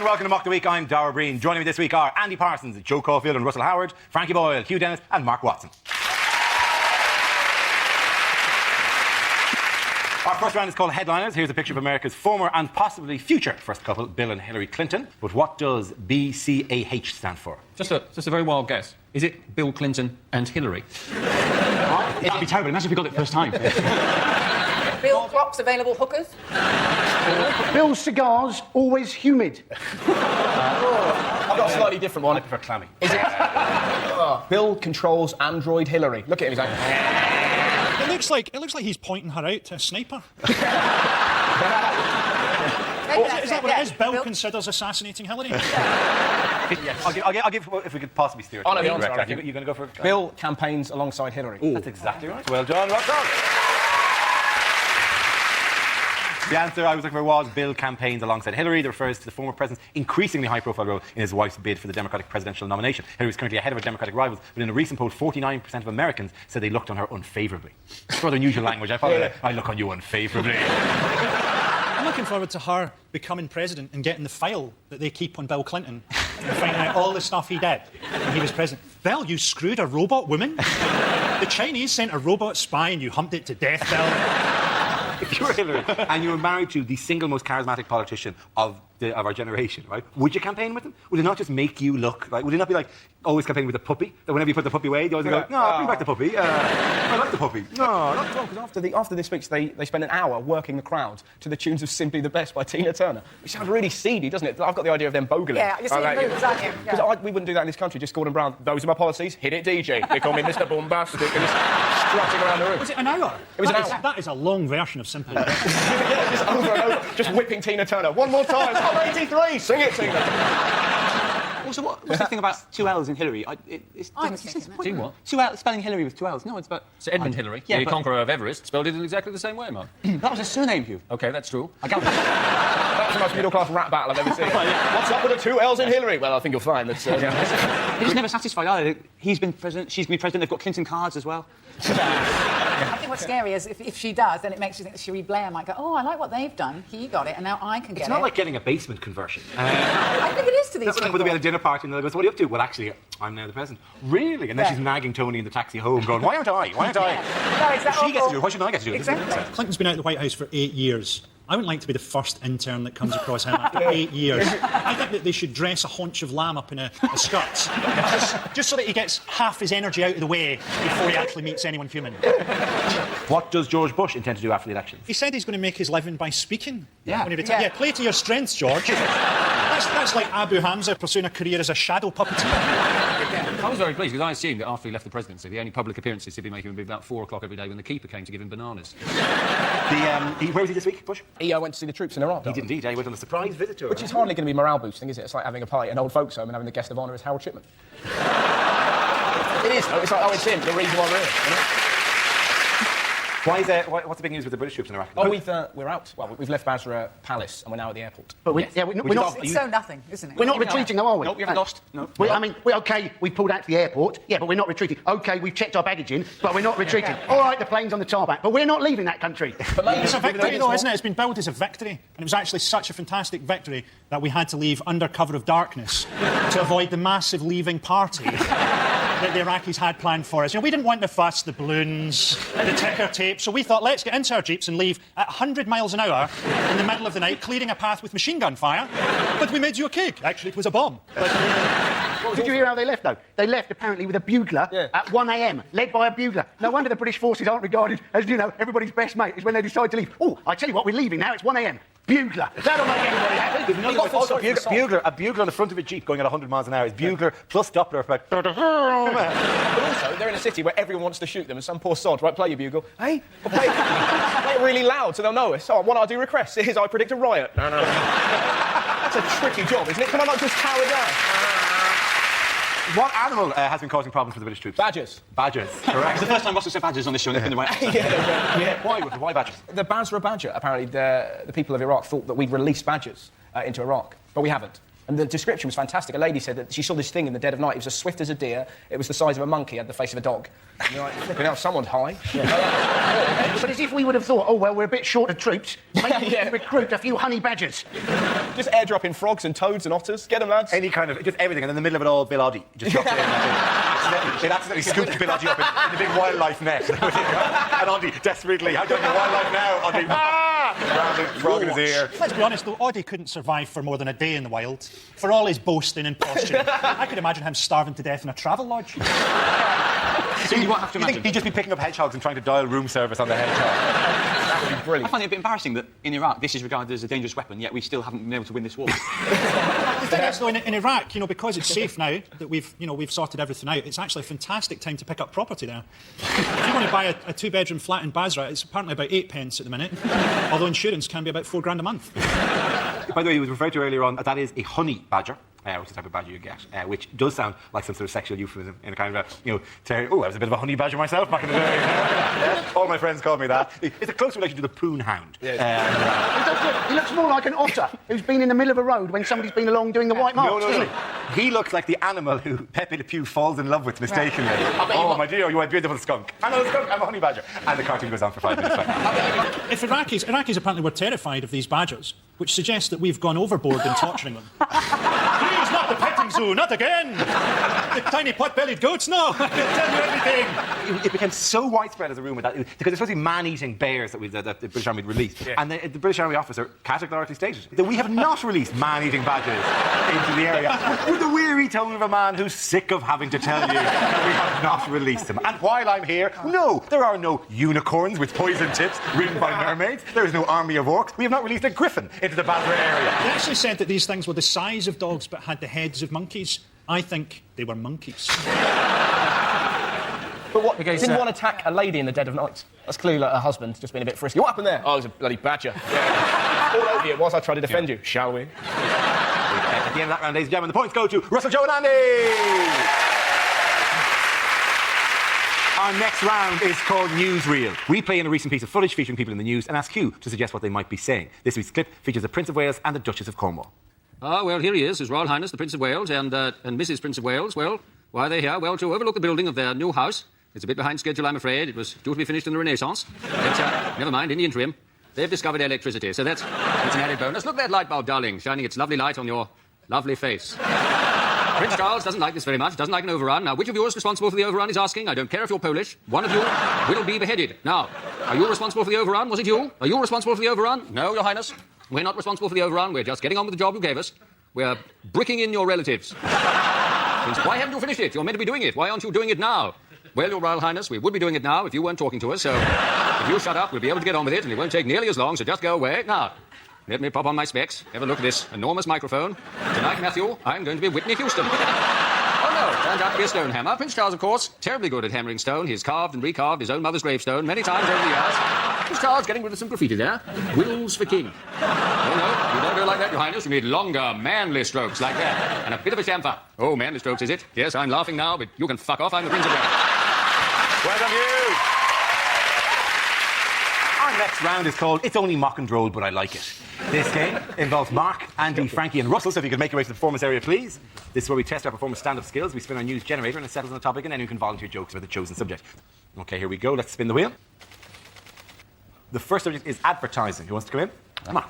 welcome to Mock the Week. I'm Dara Breen. Joining me this week are Andy Parsons, Joe Caulfield and Russell Howard, Frankie Boyle, Hugh Dennis and Mark Watson. Our first round is called Headliners. Here's a picture of America's former and possibly future first couple, Bill and Hillary Clinton. But what does BCAH stand for? Just a very wild guess. Is it Bill Clinton and Hillary? That'd be terrible. Imagine if we got it first time. Bill clocks, available hookers. Bill's cigars, always humid. I've got a slightly different one. I prefer clammy. Is it? Bill controls Android Hillary. Look at him, he's like... It looks like he's pointing her out to a sniper. Is Is that what it is? Bill considers assassinating Hillary? I'll give if we could possibly steer it. Oh, no, the answer, Correct. I reckon. You're going to go for it? Bill campaigns alongside Hillary. That's exactly right. Well done, Russell. The answer I was looking for was Bill campaigns alongside Hillary. That refers to the former president's increasingly high-profile role in his wife's bid for the Democratic presidential nomination. Hillary is currently ahead of her Democratic rivals, but in a recent poll, 49% of Americans said they looked on her unfavourably. It's rather unusual language. I look on you unfavourably. I'm looking forward to her becoming president and getting the file that they keep on Bill Clinton and finding out all the stuff he did when he was president. Bill, you screwed a robot woman? The Chinese sent a robot spy and you humped it to death, Bill. If you were Hillary and you were married to the single most charismatic politician of our generation, right? Would you campaign with him? Would it not just make you look like? Would it not be like always campaigning with a puppy? That whenever you put the puppy away, you always go, "No, bring back the puppy. I like the puppy." No, not at all, because after this speech, they spend an hour working the crowd to the tunes of "Simply the Best" by Tina Turner. Which sounds really seedy, doesn't it? I've got the idea of them bogling. Yeah, you're seeing moves, aren't you? Because we wouldn't do that in this country. Just Gordon Brown. Those are my policies. Hit it, DJ. They call me Mr. Bombastic. And just strutting around the room. Was it an hour? It was an hour. That is a long version of Simply the Best. Yeah, just over and over, just whipping Tina Turner. One more time. I'm 83. Sing it, Tina. Also, what's the thing about two L's in Hillary? Doing what? Two L's, spelling Hillary with two L's. No, it's about... So Edmund Hillary, Yeah, the but- conqueror of Everest, spelled it in exactly the same way, Mark. That was a surname, Hugh. OK, that's true. I got That's the most middle-class rap battle I've ever seen. What's up with the two L's in Hillary? Well, I think you'll find that... They're just never satisfied either. He's been president, she's going to be president, they've got Clinton cards as well. I think what's scary is if she does, then it makes you think that Cherie Blair might go, oh, I like what they've done. He got it, and now I can get it. It's not like getting a basement conversion. I think it is to these That's like people. when they'll be at a dinner party and they'll go, "So what are you up to?" "Well, actually, I'm now the president." "Really?" And then she's nagging Tony in the taxi home, going, "Why aren't I? Why aren't I?" No, exactly. She gets to do it. Why shouldn't I get to do it? Exactly. Clinton's been out of the White House for 8 years. I wouldn't like to be the first intern that comes across him after 8 years. I think that they should dress a haunch of lamb up in a skirt, just so that he gets half his energy out of the way before he actually meets anyone human. What does George Bush intend to do after the elections? He said he's going to make his living by speaking. Yeah. When he retires. Yeah, play to your strengths, George. That's like Abu Hamza pursuing a career as a shadow puppeteer. I was very pleased because I assumed that after he left the presidency, the only public appearances he'd be making would be about 4 o'clock every day when the keeper came to give him bananas. Where was he this week, Bush? He went to see the troops in Iraq. He did indeed. He went on a surprise visit to her. Which is hardly going to be morale-boosting, is it? It's like having a party at an old folks' home and having the guest of honour as Harold Shipman. It is. It's like, oh, it's him, the reason why we're here. You know? What's the big news with the British troops in Iraq? Oh, we're out. Well, we've left Basra Palace and we're now at the airport. But we're not... It's so nothing, isn't it? We're not retreating, though, are we? Nope, we haven't lost. No. We're OK, we pulled out to the airport, yeah, but we're not retreating. OK, we've checked our baggage in, but we're not retreating. All right, the plane's on the tarmac, but we're not leaving that country. It's a victory, though, isn't it? It's been billed as a victory. And it was actually such a fantastic victory that we had to leave under cover of darkness to avoid the massive leaving party that the Iraqis had planned for us. You know, we didn't want the fuss, the balloons, the ticker tape, so we thought, let's get into our jeeps and leave at 100 miles an hour in the middle of the night, clearing a path with machine gun fire. But we made you a cake. Actually, it was a bomb. Did you hear how they left, though? They left, apparently, with a bugler at 1 a.m, led by a bugler. No wonder the British forces aren't regarded as, you know, everybody's best mate, is when they decide to leave. Oh, I tell you what, we're leaving now, it's 1 a.m. Bugler. That'll make anybody happy. A bugler on the front of a jeep going at 100 miles an hour is bugler plus Doppler effect. But also, they're in a city where everyone wants to shoot them, and some poor sod, right, play your bugle. Hey, play it really loud so they'll know us. Oh, what I do request is I predict a riot. No. That's a tricky job, isn't it? Can I not just cower down? What animal has been causing problems for the British troops? Badgers. Badgers, correct. It's the first time Russell said badgers on this show and they've been the right answer. Yeah. Why badgers? The Basra badger, apparently the people of Iraq thought that we'd released badgers into Iraq, but we haven't. And the description was fantastic. A lady said that she saw this thing in the dead of night. It was as swift as a deer. It was the size of a monkey. Had the face of a dog. And you're like, flipping out, someone's high. But as if we would have thought, oh, well, we're a bit short of troops. Maybe we can recruit a few honey badgers. Just airdropping frogs and toads and otters. Get them, lads. Any kind of, just everything, and in the middle of it all, Bill Oddie. Just dropped it in. It accidentally scooped Bill Oddie up in the big wildlife net. And Oddie, desperately, how do I get wildlife now? Oddie, frog in his ear. Let's be honest, though, Audie couldn't survive for more than a day in the wild. For all his boasting and posturing, I could imagine him starving to death in a travel lodge. So you won't have to You think imagine. he'd just be picking up hedgehogs and trying to dial room service on the hedgehog? That would be I brilliant. find it a bit embarrassing that in Iraq this is regarded as a dangerous weapon, yet we still haven't been able to win this war. The thing is, though, in Iraq, because it's safe now that we've sorted everything out, it's actually a fantastic time to pick up property there. If you want to buy a two-bedroom flat in Basra, it's apparently about 8 pence at the minute, although insurance can be about $4,000 a month. By the way, he was referred to earlier on, that is a honey badger. Which is the type of badger you get, which does sound like some sort of sexual euphemism in a kind of I was a bit of a honey badger myself back in the day. Yeah. All my friends called me that. It's a close relation to the poon hound. He looks more like an otter who's been in the middle of a road when somebody's been along doing the white march, doesn't he? He looks like the animal who Pepe Le Pew falls in love with mistakenly. Oh, my dear, you are a beautiful skunk. I'm not a skunk, I'm a honey badger. And the cartoon goes on for 5 minutes. If Iraqis apparently were terrified of these badgers, which suggests that we've gone overboard in torturing them. Please, not the petting zoo, not again! The tiny pot-bellied goats, no! I can tell you everything! It became so widespread as a rumour that because it's supposed to be man-eating bears that the British Army released. Yeah. And the British Army officer categorically stated that we have not released man-eating badgers into the area with the weary tone of a man who's sick of having to tell you that we have not released them. And while I'm here, no, there are no unicorns with poison tips ridden by mermaids. There is no army of orcs. We have not released a griffin into the Basra area. They actually said that these things were the size of dogs but had the heads of monkeys. I think they were monkeys. But what? Didn't one attack a lady in the dead of night? That's clearly like her husband just being a bit frisky. What happened there? Oh, it was a bloody badger. Yeah. All over you it was. I tried to defend you. Shall we? At the end of that round, ladies and gentlemen, the points go to Russell, Joe and Andy! Our next round is called Newsreel. We play in a recent piece of footage featuring people in the news and ask you to suggest what they might be saying. This week's clip features the Prince of Wales and the Duchess of Cornwall. Ah, well, here he is, His Royal Highness, the Prince of Wales, and Mrs. Prince of Wales. Well, why are they here? Well, to overlook the building of their new house. It's a bit behind schedule, I'm afraid. It was due to be finished in the Renaissance. But never mind, in the interim, they've discovered electricity, so that's an added bonus. Look at that light bulb, darling, shining its lovely light on your lovely face. Prince Charles doesn't like this very much, doesn't like an overrun. Now, which of you is responsible for the overrun, he's asking. I don't care if you're Polish. One of you will be beheaded. Now, are you responsible for the overrun? Was it you? Are you responsible for the overrun? No, Your Highness. We're not responsible for the overrun. We're just getting on with the job you gave us. We're bricking in your relatives. Why haven't you finished it? You're meant to be doing it. Why aren't you doing it now? Well, Your Royal Highness, we would be doing it now if you weren't talking to us, so if you shut up, we'll be able to get on with it, and it won't take nearly as long, so just go away. Now, let me pop on my specs, have a look at this enormous microphone. Tonight, Matthew, I'm going to be Whitney Houston. Oh, no, turned out to be a stone hammer. Prince Charles, of course, terribly good at hammering stone. He's carved and recarved his own mother's gravestone many times over the years. Prince Charles getting rid of some graffiti there. Wills for king. Oh, no, you don't go like that, Your Highness. You need longer, manly strokes like that. And a bit of a chamfer. Oh, manly strokes, is it? Yes, I'm laughing now, but you can fuck off. I'm the Prince of Wales. Well done, you! Our next round is called It's Only Mock and Droll, But I Like It. This game involves Mark, Andy, Frankie and Russell, so if you could make your way to the performance area, please. This is where we test our performance stand-up skills. We spin our news generator and it settles on the topic, and anyone can volunteer jokes about the chosen subject. OK, here we go. Let's spin the wheel. The first subject is advertising. Who wants to come in? Mark.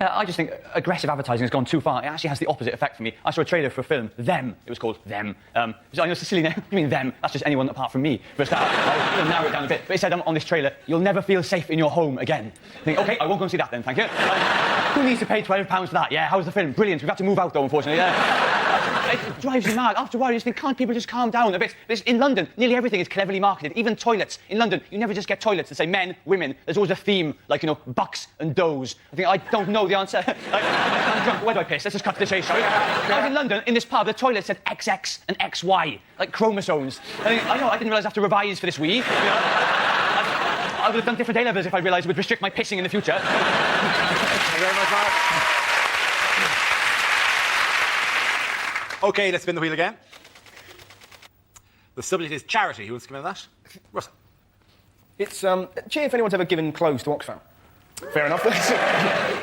I just think aggressive advertising has gone too far. It actually has the opposite effect for me. I saw a trailer for a film, Them. It was called Them. I know it's a silly name. You mean Them? That's just anyone apart from me. But I'll narrow it down a bit. But it said on this trailer, you'll never feel safe in your home again. I think, OK, I won't go and see that then, thank you. Who needs to pay £12 for that? Yeah, how's the film? Brilliant. We've had to move out, though, unfortunately. It drives you mad. After a while, you just think, can't people just calm down a bit? In London, nearly everything is cleverly marketed. Even toilets. In London, you never just get toilets that say men, women. There's always a theme, like, bucks and does. I don't know the answer. I'm drunk. Where do I piss? Let's just cut to the chase, shall we? I was in London, in this pub, the toilet said XX and XY, like chromosomes. I didn't realise I have to revise for this week. I would have done different A-levels if I realised it would restrict my pissing in the future. Thank you very much, Mark. OK, let's spin the wheel again. The subject is charity. Who wants to come in on that? Russell. It's, cheer if anyone's ever given clothes to Oxfam. Fair enough.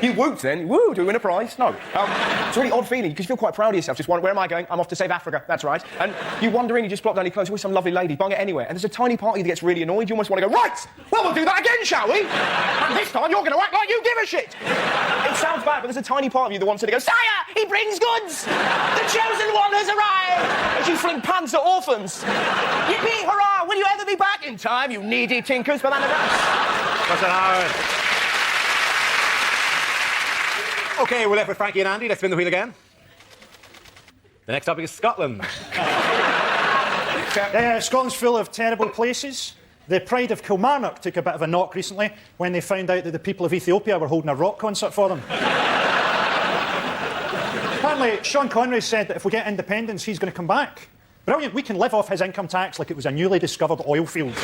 You whooped then. Woo, do we win a prize? No. It's a really odd feeling because you feel quite proud of yourself. Just wondering, where am I going? I'm off to save Africa. That's right. And you wander in, you just plop down your clothes with some lovely lady, bung it anywhere. And there's a tiny part of you that gets really annoyed. You almost want to go, right, well, we'll do that again, shall we? And this time you're going to act like you give a shit. It sounds bad, but there's a tiny part of you that wants to go, sire, he brings goods. The chosen one has arrived. As you fling pants at orphans. Yippee, hurrah, will you ever be back in time, you needy tinkers? But What's an hour? OK, we're left with Frankie and Andy. Let's spin the wheel again. The next topic is Scotland. Scotland's full of terrible places. The Pride of Kilmarnock took a bit of a knock recently when they found out that the people of Ethiopia were holding a rock concert for them. Apparently, Sean Connery said that if we get independence, he's going to come back. Brilliant, we can live off his income tax like it was a newly discovered oil field.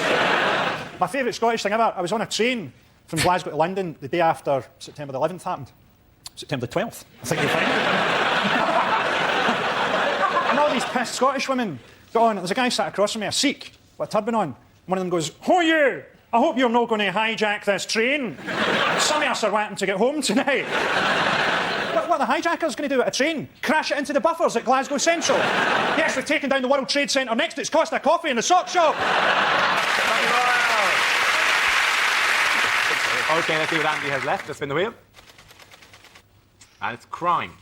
My favourite Scottish thing ever, I was on a train from Glasgow to London the day after September the 11th happened. September the 12th, I think you'll find. And all these pissed Scottish women got on, and there's a guy sat across from me, a Sikh, with a turban on. One of them goes, "Who are you? I hope you're not going to hijack this train. Some of us are wanting to get home tonight." What are the hijackers going to do at a train? Crash it into the buffers at Glasgow Central? Yes, they've taken down the World Trade Centre next. It's cost a coffee in the sock shop. OK, let's see what Andy has left. Let's spin the wheel. And it's crime.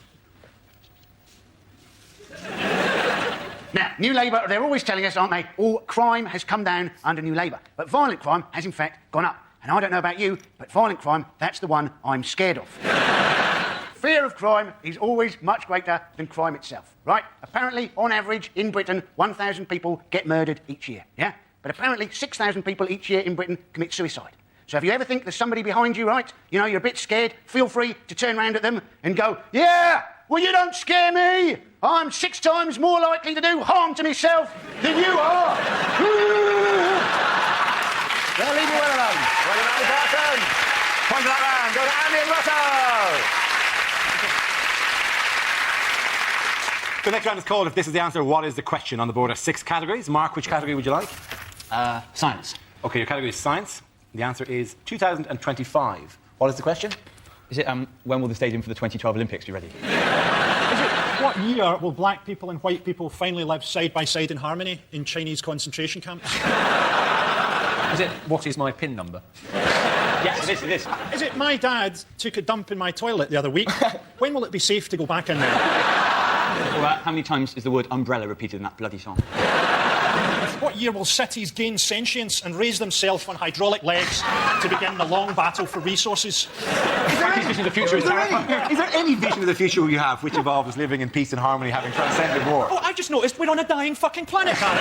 Now, New Labour, they're always telling us, aren't they, all crime has come down under New Labour. But violent crime has, in fact, gone up. And I don't know about you, but violent crime, that's the one I'm scared of. Fear of crime is always much greater than crime itself, right? Apparently, on average, in Britain, 1,000 people get murdered each year, yeah? But apparently, 6,000 people each year in Britain commit suicide. So if you ever think there's somebody behind you, right, you know, you're a bit scared, feel free to turn round at them and go, "Yeah, well, you don't scare me. I'm 6 times more likely to do harm to myself than you are." Well, leave me well alone. Well done, Andy Carson. Point to that round. Go to Andy and Russell. The next round is called If This Is the Answer, What Is the Question? On the board are 6 categories. Mark, which category would you like? Science. OK, your category is science. The answer is 2025. What is the question? Is it, when will the stadium for the 2012 Olympics be ready? What year will black people and white people finally live side by side in harmony in Chinese concentration camps? Is it, what is my PIN number? Yes, it is. Is it my dad took a dump in my toilet the other week? When will it be safe to go back in there? Well, how many times is the word umbrella repeated in that bloody song? What year will cities gain sentience and raise themselves on hydraulic legs to begin the long battle for resources? Is there any vision of the future you have which involves living in peace and harmony, having transcended war? Oh, I just noticed we're on a dying fucking planet, Harry.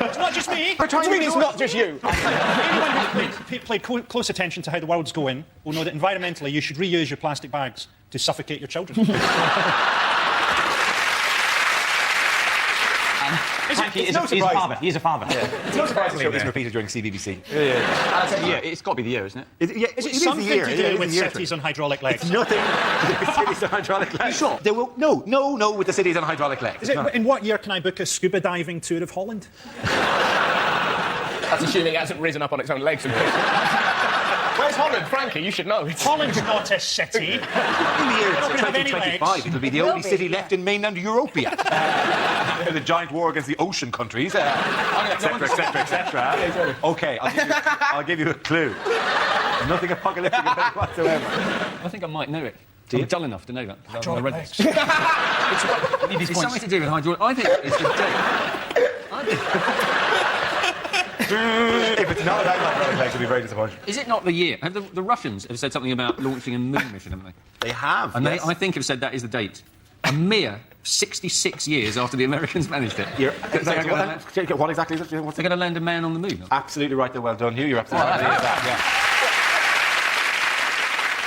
It's not just me. What do you mean it's not just you? Anyone who paid close attention to how the world's going will know that environmentally you should reuse your plastic bags to suffocate your children. Frankie is a father. He is a father. Yeah. It's no surprise the show isn't repeated during CBBC. Yeah, it's got to be the year, isn't it? Is it something to do with cities on hydraulic legs? It's nothing to do with cities on hydraulic legs. Sure. There will, no, with the cities on hydraulic legs. In what year can I book a scuba diving tour of Holland? That's assuming it hasn't risen up on its own legs. Where's Holland, Frankie? You should know. Holland's not a city. In the year 2025, it'll be the only city left in mainland Europea. The giant war against the ocean countries, etc., etc. OK, I'll give you a clue. Nothing apocalyptic about it whatsoever. I think I might know it. I'm dull enough to know that. It's something to do with hydraulic. I think it's the date. If it's not about hydraulic legs, it'll be very disappointing. Is it not the year? Have the Russians have said something about launching a moon mission, haven't they? They have, And yes. I think have said that is the date. A mere 66 years after the Americans managed it. What exactly is it? They're going to land a man on the moon. Absolutely right there. Well done, Hugh. You're absolutely right.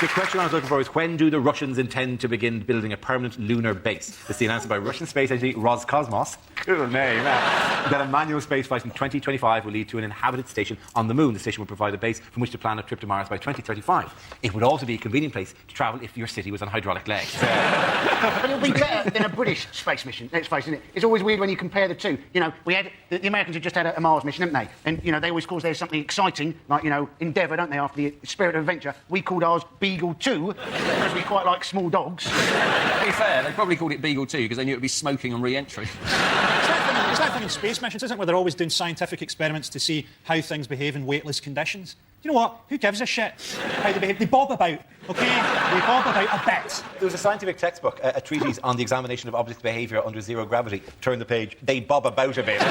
The question I was looking for is when do the Russians intend to begin building a permanent lunar base? It's the announcement by Russian space agency Roscosmos. Good name, that a manual space flight in 2025 will lead to an inhabited station on the moon. The station will provide a base from which to plan a trip to Mars by 2035. It would also be a convenient place to travel if your city was on hydraulic legs. But it'll be better than a British space mission, let's face it. It's always weird when you compare the two. You know, we had... The Americans have just had a Mars mission, haven't they? And, you know, they always call theirs something exciting, like, you know, Endeavour, don't they, after the Spirit of Adventure. We called ours Beagle 2, because we quite like small dogs. To be fair, they probably called it Beagle 2 because they knew it would be smoking on re-entry. It's that thing in space missions, isn't it, where they're always doing scientific experiments to see how things behave in weightless conditions? You know what? Who gives a shit how they behave? They bob about, OK? They bob about a bit. There was a scientific textbook, a treatise on the examination of object behaviour under zero gravity. Turn the page. They bob about a bit. They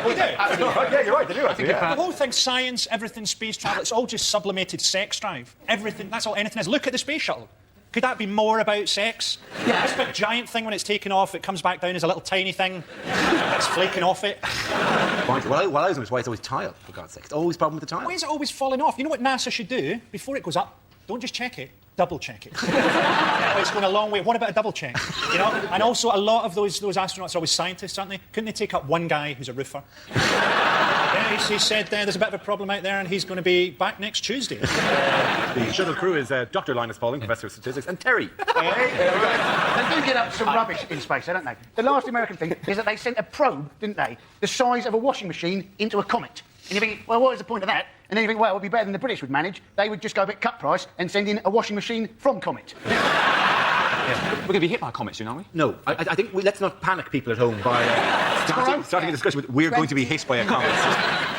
do. Yeah, you're right. They do. The whole thing, science, everything, space travel, it's all just sublimated sex drive. Everything, that's all anything is. Look at the space shuttle. Could that be more about sex? Yeah. This big giant thing, when it's taken off, it comes back down as a little tiny thing. It's flaking off it. Well, I was wondering why it's always tile, for God's sake. It's always a problem with the tile. Why is it always falling off? You know what NASA should do? Before it goes up, don't just check it, double check it. It's going a long way. What about a double check? You know? And also, a lot of those astronauts are always scientists, aren't they? Couldn't they take up one guy who's a roofer? Yeah, he said there's a bit of a problem out there and he's going to be back next Tuesday. The shuttle crew is Dr. Linus Pauling, Professor of Statistics, and Terry. They do get up to some rubbish in space, don't they? The last American thing is that they sent a probe, didn't they, the size of a washing machine into a comet. And you think, well, what is the point of that? And then you think, well, it would be better than the British would manage. They would just go a bit cut price and send in a washing machine from Comet. We're going to be hit by a comet soon, aren't we? No, I think let's not panic people at home by starting a discussion with we're going to be hit by a comet.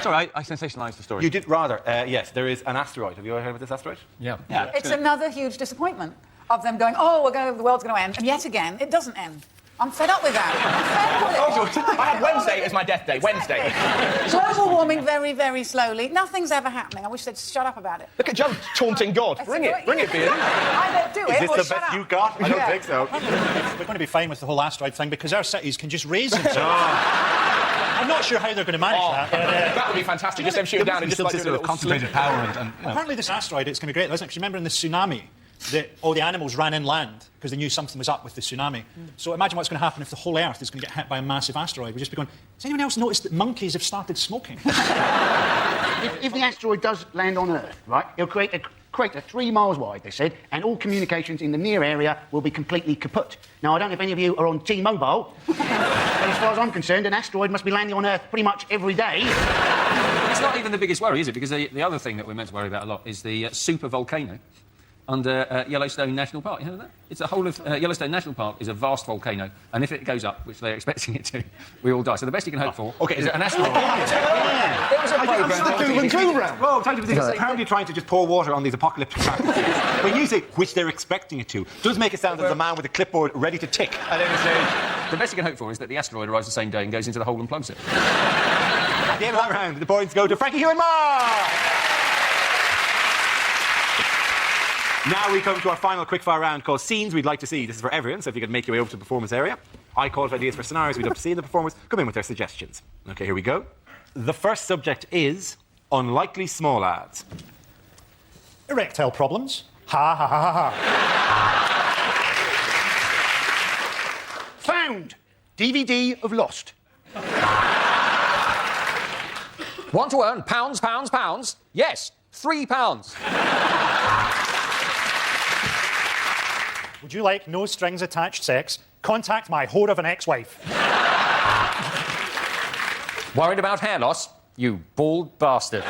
Sorry, I sensationalised the story. You did rather. Yes, there is an asteroid. Have you ever heard of this asteroid? Yeah. It's another huge disappointment of them going, oh, the world's going to end. And yet again, it doesn't end. I'm fed up with that. I had Wednesday as my death day. Wednesday. Global warming very, very slowly. Nothing's ever happening. I wish they'd shut up about it. Look at Joe taunting God. Bring it, Beard. Either do it Is or this the shut best up. you got? I don't think so. We're going to be fine with the whole asteroid thing because our cities can just raise themselves. I'm not sure how they're going to manage that. That would be fantastic. Just them shooting down and just like doing a little concentrated power and Apparently this asteroid, it's going to be great, isn't it? Because remember in the tsunami, all the animals ran inland because they knew something was up with the tsunami. So imagine what's going to happen if the whole Earth is going to get hit by a massive asteroid. We'll just be going, has anyone else noticed that monkeys have started smoking? If the asteroid does land on Earth, right, it'll create a crater 3 miles wide, they said, and all communications in the near area will be completely kaput. Now, I don't know if any of you are on T-Mobile, but as far as I'm concerned, an asteroid must be landing on Earth pretty much every day. It's not even the biggest worry, is it? Because the other thing that we're meant to worry about a lot is the super volcano under Yellowstone National Park. You know that? It's the whole of Yellowstone National Park is a vast volcano, and if it goes up, which they're expecting it to, we all die. So the best you can hope for is that an asteroid... It was a programme. Well, apparently trying to just pour water on these apocalyptic practices. When you say, which they're expecting it to, does make it sound like the man with a clipboard ready to tick at any stage. The best you can hope for is that the asteroid arrives the same day and goes into the hole and plugs it. At the end of that round, the points go to Frankie Hugh and Mark! Now we come to our final quickfire round called Scenes We'd Like to See. This is for everyone, so if you could make your way over to the performance area. I call for ideas for scenarios we'd love to see, and the performers come in with their suggestions. OK, here we go. The first subject is unlikely small ads. Erectile problems. Ha, ha, ha, ha, ha. Found! DVD of Lost. Want to earn pounds, pounds, pounds? Yes, £3. Would you like no strings attached sex? Contact my whore of an ex-wife. Worried about hair loss? You bald bastard.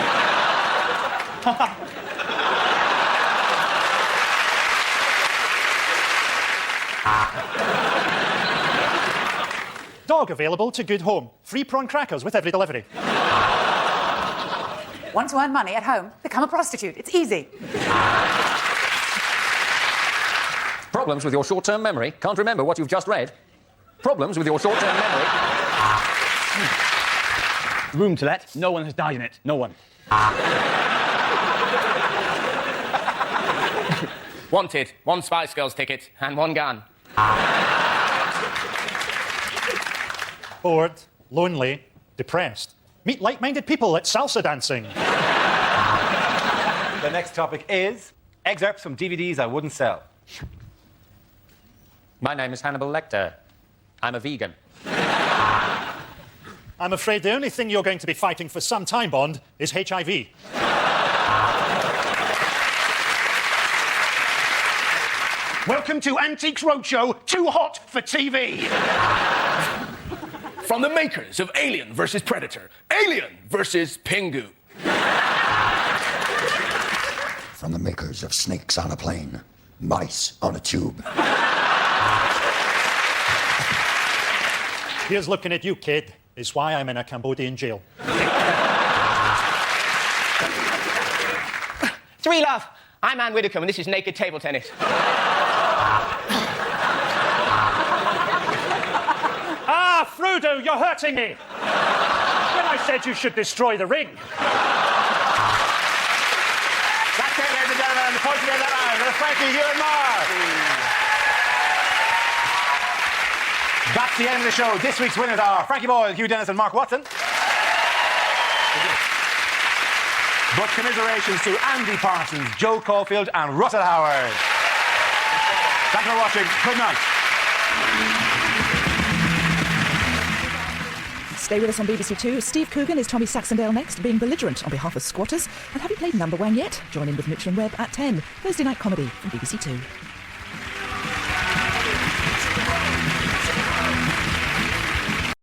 Dog available to good home. Free prawn crackers with every delivery. Want to earn money at home? Become a prostitute. It's easy. Problems with your short-term memory? Can't remember what you've just read? Problems with your short-term memory? Room to let. No one has died in it. No one. Wanted. 1 Spice Girls ticket and 1 gun. Bored, lonely, depressed. Meet like-minded people at salsa dancing. The next topic is Excerpts from DVDs I wouldn't sell. My name is Hannibal Lecter. I'm a vegan. I'm afraid the only thing you're going to be fighting for some time, Bond, is HIV. Welcome to Antiques Roadshow, too hot for TV. From the makers of Alien vs. Predator, Alien vs. Pingu. From the makers of Snakes on a Plane, Mice on a Tube. Here's looking at you, kid. It's why I'm in a Cambodian jail. 3 Love. I'm Anne Widdecombe, and this is Naked Table Tennis. Ah, Frodo, you're hurting me. When I said you should destroy the ring. That's it, ladies and gentlemen. The point of that round. There's Frankie, you and Mark. That's the end of the show. This week's winners are Frankie Boyle, Hugh Dennis and Mark Watson. But commiserations to Andy Parsons, Joe Caulfield and Russell Howard. Thanks for watching. Good night. Stay with us on BBC Two. Steve Coogan is Tommy Saxondale next, being belligerent on behalf of squatters. And have you played Number One yet? Join in with Mitchell and Webb at 10. Thursday night comedy from BBC Two.